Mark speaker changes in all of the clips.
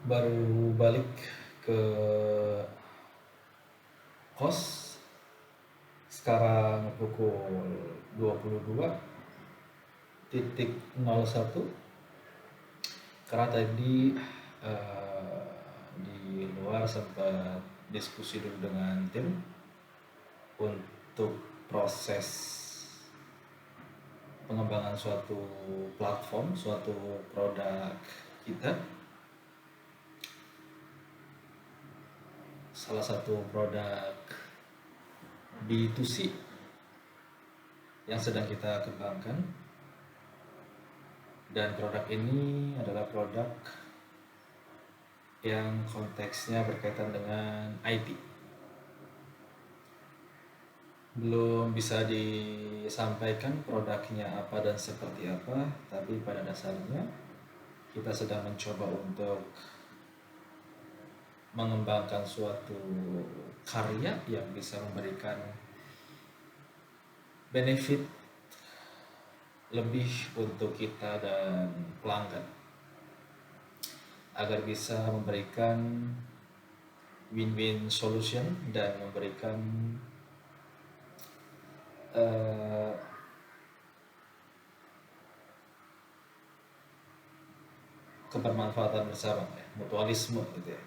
Speaker 1: Baru balik ke kos sekarang pukul 22:01, karena tadi eh, di luar sempat diskusi dulu dengan tim untuk proses pengembangan suatu platform, suatu produk kita, salah satu produk B2C yang sedang kita kembangkan. Dan produk ini adalah produk yang konteksnya berkaitan dengan IT. Belum bisa disampaikan produknya apa dan seperti apa, tapi pada dasarnya kita sedang mencoba untuk mengembangkan suatu karya yang bisa memberikan benefit lebih untuk kita dan pelanggan, agar bisa memberikan win-win solution dan memberikan eh, kebermanfaatan bersama, ya, mutualisme gitu ya.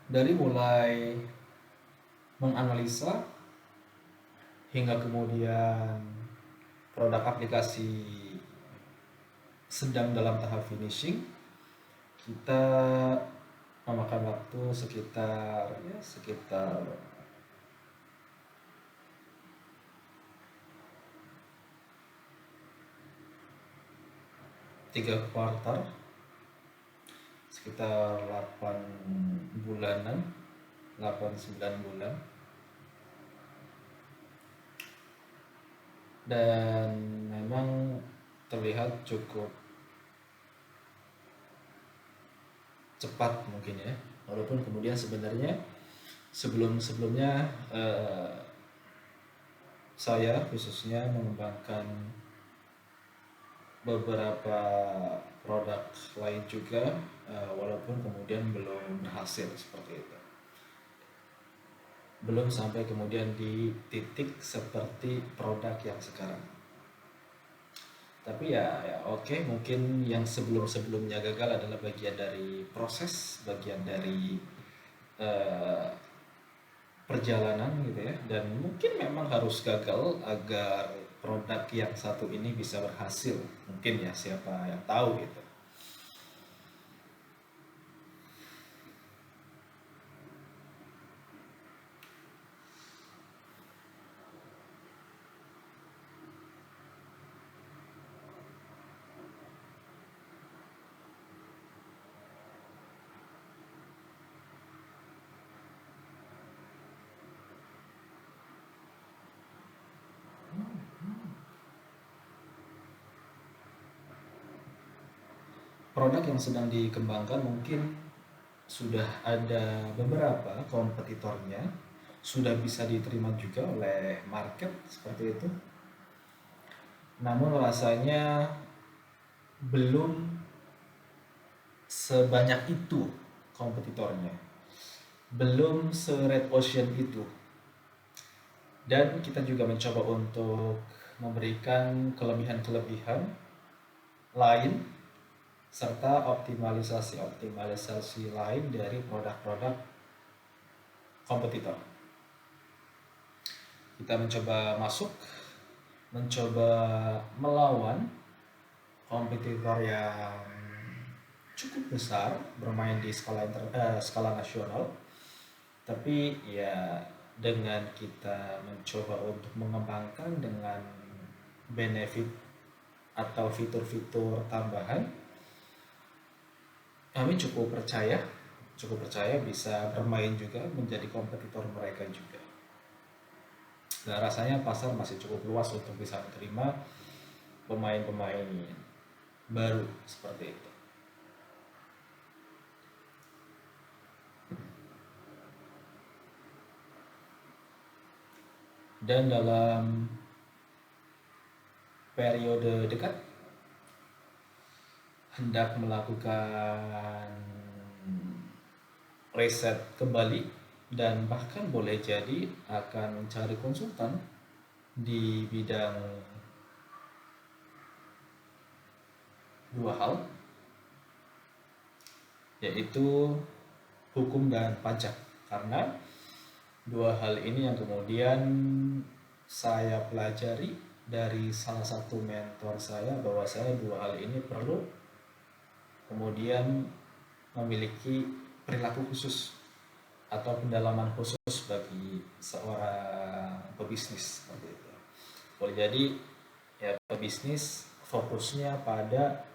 Speaker 1: Dari mulai menganalisa hingga kemudian produk aplikasi sedang dalam tahap finishing, kita memakan waktu sekitar 3 kuartal, sekitar 8 bulanan, 8-9 bulan. Dan memang terlihat cukup cepat mungkin ya, walaupun kemudian sebenarnya sebelumnya saya khususnya mengembangkan beberapa produk lain juga, walaupun kemudian belum berhasil seperti itu, belum sampai kemudian di titik seperti produk yang sekarang. Tapi ya oke, mungkin yang sebelumnya gagal adalah bagian dari proses, bagian dari eh, perjalanan gitu ya, dan mungkin memang harus gagal agar produk yang satu ini bisa berhasil, mungkin ya, siapa yang tahu gitu. Produk yang sedang dikembangkan mungkin sudah ada beberapa kompetitornya, sudah bisa diterima juga oleh market seperti itu, namun rasanya belum sebanyak itu kompetitornya, belum se-red ocean itu. Dan kita juga mencoba untuk memberikan kelebihan-kelebihan lain serta optimalisasi lain dari produk-produk kompetitor. Kita mencoba masuk, mencoba melawan kompetitor yang cukup besar, bermain di skala nasional, tapi ya dengan kita mencoba untuk mengembangkan dengan benefit atau fitur-fitur tambahan, kami cukup percaya bisa bermain juga menjadi kompetitor mereka juga. dan rasanya pasar masih cukup luas untuk bisa menerima pemain-pemain baru seperti itu. Dan dalam periode dekat hendak melakukan riset kembali dan bahkan boleh jadi akan mencari konsultan di bidang dua hal, yaitu hukum dan pajak, karena dua hal ini yang kemudian saya pelajari dari salah satu mentor saya, bahwa saya dua hal ini perlu kemudian memiliki perilaku khusus atau pendalaman khusus bagi seorang pebisnis seperti itu. Boleh jadi ya pebisnis fokusnya pada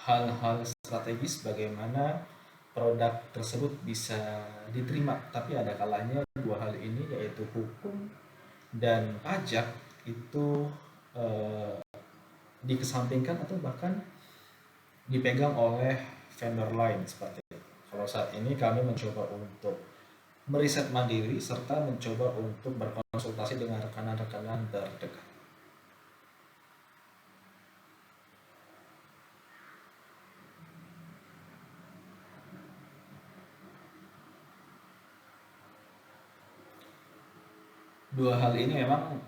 Speaker 1: hal-hal strategis bagaimana produk tersebut bisa diterima, tapi ada kalanya dua hal ini yaitu hukum dan pajak itu eh, dikesampingkan atau bahkan dipegang oleh vendor lain seperti itu. Kalau saat ini kami mencoba untuk meriset mandiri serta mencoba untuk berkonsultasi dengan rekanan-rekanan terdekat. Dua hal ini memang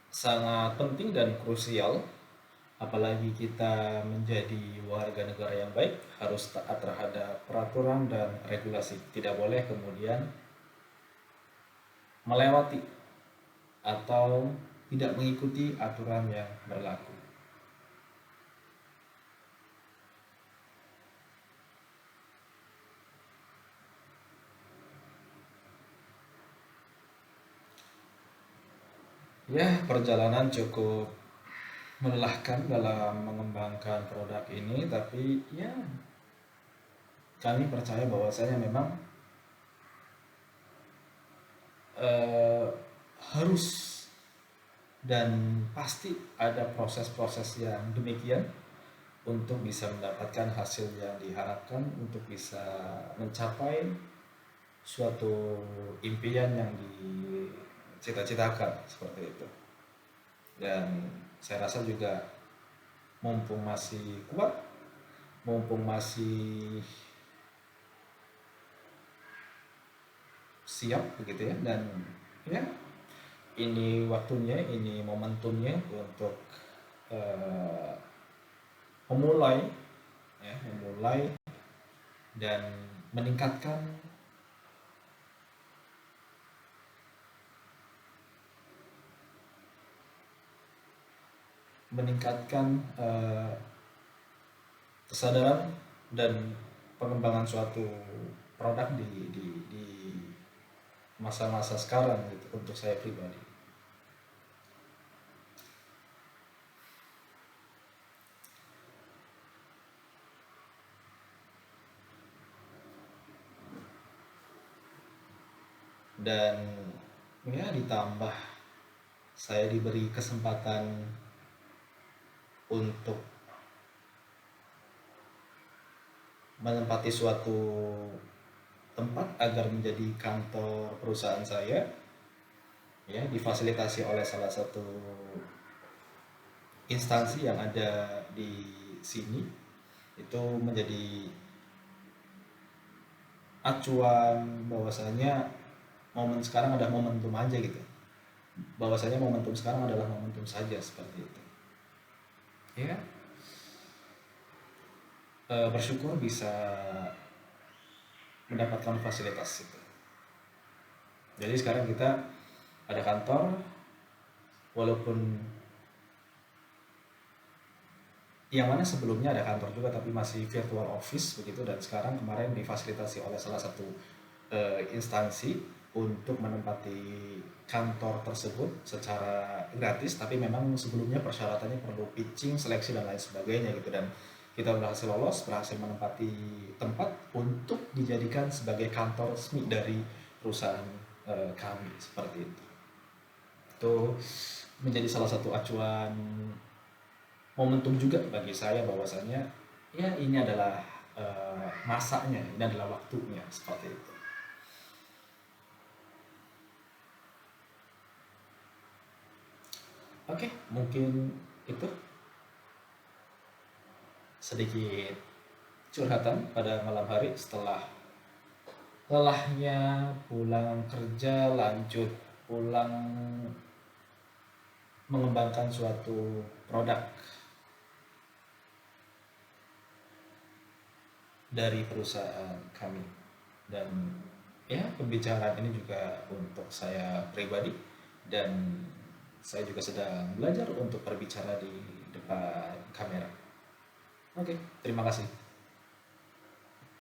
Speaker 1: sangat penting dan krusial, apalagi kita menjadi warga negara yang baik harus taat terhadap peraturan dan regulasi, tidak boleh kemudian melewati atau tidak mengikuti aturan yang berlaku. Ya, perjalanan cukup melelahkan dalam mengembangkan produk ini, tapi ya kami percaya bahwasanya memang eh, harus dan pasti ada proses-proses yang demikian untuk bisa mendapatkan hasil yang diharapkan, untuk bisa mencapai suatu impian yang dicita-citakan seperti itu. Dan saya rasa juga mumpung masih kuat, mumpung masih siap begitu ya, dan ya ini waktunya, ini momentumnya untuk eh, memulai memulai dan meningkatkan meningkatkan kesadaran dan pengembangan suatu produk di masa-masa sekarang gitu, untuk saya pribadi. Dan ya ditambah saya diberi kesempatan untuk menempati suatu tempat agar menjadi kantor perusahaan saya, ya difasilitasi oleh salah satu instansi yang ada di sini, itu menjadi acuan bahwasanya momen sekarang adalah momentum aja gitu, bahwasanya momentum sekarang adalah momentum saja seperti itu ya. Bersyukur bisa mendapatkan fasilitas itu. Jadi sekarang kita ada kantor, walaupun yang mana sebelumnya ada kantor juga tapi masih virtual office begitu, dan sekarang kemarin difasilitasi oleh salah satu instansi untuk menempati kantor tersebut secara gratis, tapi memang sebelumnya persyaratannya perlu pitching, seleksi dan lain sebagainya gitu, dan kita berhasil lolos, berhasil menempati tempat untuk dijadikan sebagai kantor resmi dari perusahaan kami seperti itu. Itu menjadi salah satu acuan momentum juga bagi saya bahwasanya ya ini adalah masanya, ini adalah waktunya seperti itu. Oke, mungkin itu sedikit curhatan pada malam hari setelah lelahnya pulang kerja, lanjut pulang mengembangkan suatu produk dari perusahaan kami. Dan ya, pembicaraan ini juga untuk saya pribadi, dan saya juga sedang belajar untuk berbicara di depan kamera. Oke, terima kasih.